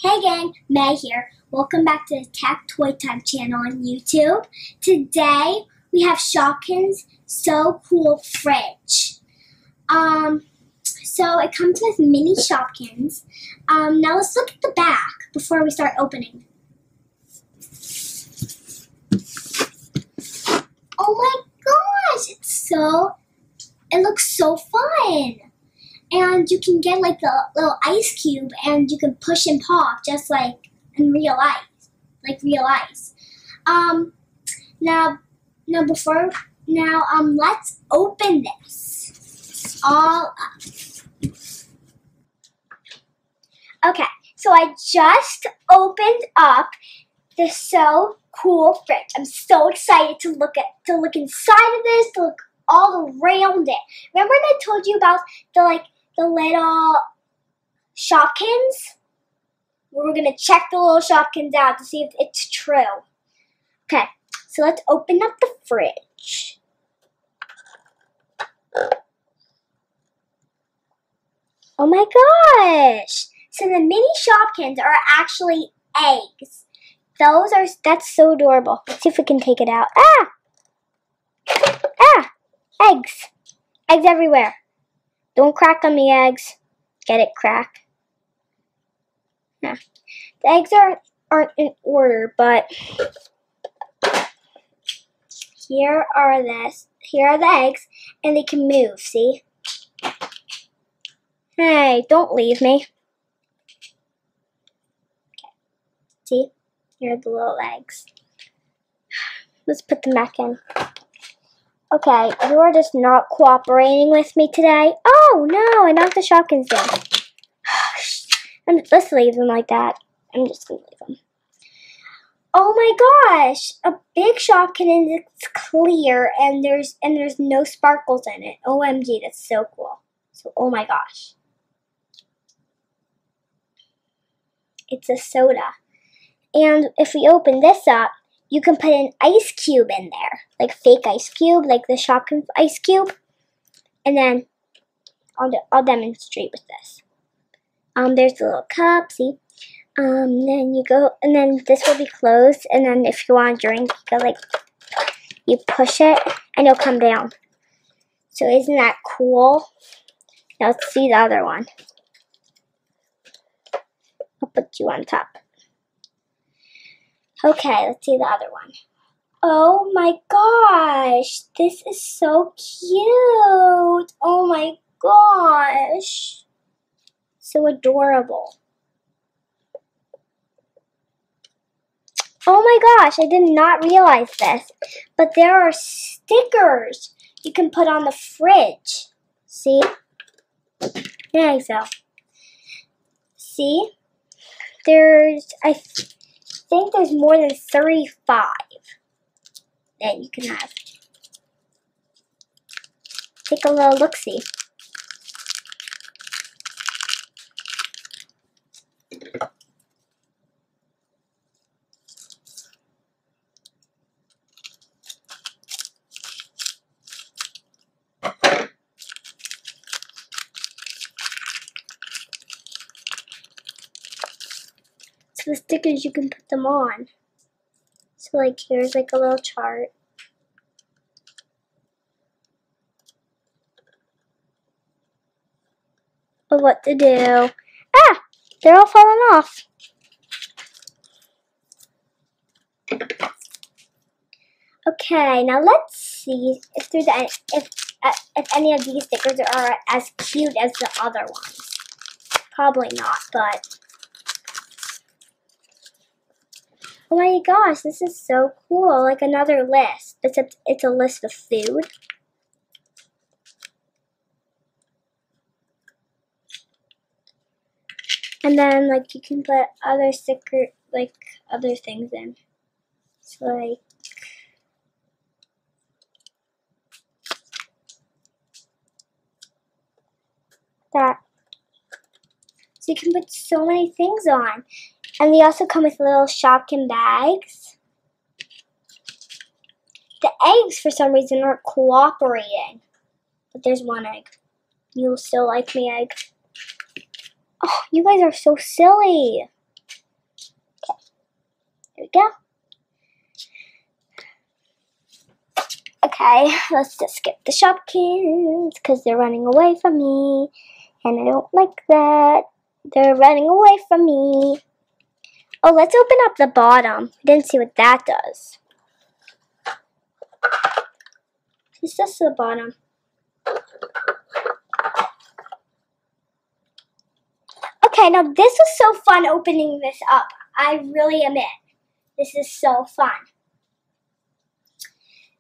Hey gang, May here. Welcome back to the Tech Toy Time channel on YouTube. Today we have Shopkins So Cool Fridge. So it comes with mini Shopkins. Now let's look at the back before we start opening. Oh my gosh, it looks so fun. And you can get like a little ice cube and you can push and pop just like in real ice. Let's open this all up. Okay, so I just opened up the So Cool Fridge. I'm so excited to look inside of this, to look all around it. Remember when I told you about the little Shopkins? We're going to check the little Shopkins out to see if it's true. Okay, so let's open up the fridge. Oh my gosh! So the mini Shopkins are actually eggs. That's so adorable. Let's see if we can take it out. Eggs. Eggs everywhere. Don't crack on the eggs. Get it, crack. Yeah. The eggs aren't in order, but here are the eggs, and they can move, see? Hey, don't leave me. Okay. See? Here are the little eggs. Let's put them back in. Okay, you are just not cooperating with me today. Oh, no, I knocked the Shopkins down. Let's leave them like that. I'm just going to leave them. Oh my gosh, a big Shopkin and it's clear and there's no sparkles in it. OMG, that's so cool. So, oh my gosh. It's a soda. And if we open this up, you can put an ice cube in there, like fake ice cube, like the Shopkins ice cube. And then I'll demonstrate with this. There's the little cup, see? Then you go, and then this will be closed. And then if you want a drink, you push it, and it'll come down. So isn't that cool? Now let's see the other one. I'll put you on top. Okay, let's see the other one. Oh my gosh, this is so cute. Oh my gosh. So adorable. Oh my gosh, I did not realize this. But there are stickers you can put on the fridge. See? There you go. See? I think there's more than 35 that you can have. Take a little look-see. So the stickers, you can put them on. So here's a little chart. Of what to do. They're all falling off. Okay, now let's see if any of these stickers are as cute as the other ones. Probably not, but oh my gosh, this is so cool. Like another list, except it's a list of food. And then you can put other other things in. So that. So you can put so many things on. And they also come with little Shopkin bags. The eggs, for some reason, aren't cooperating. But there's one egg. You'll still like me, egg. Oh, you guys are so silly. go. Okay, let's just skip the Shopkins because they're running away from me. And I don't like that. They're running away from me. Oh, let's open up the bottom. Didn't see what that does. It's just the bottom. Okay, now this was so fun opening this up. I really admit. This is so fun.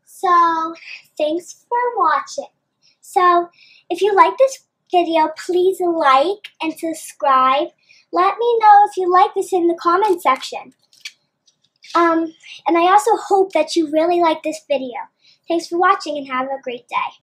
So, thanks for watching. So, if you like this video, please like and subscribe. Let me know if you like this in the comment section. And I also hope that you really like this video. Thanks for watching and have a great day.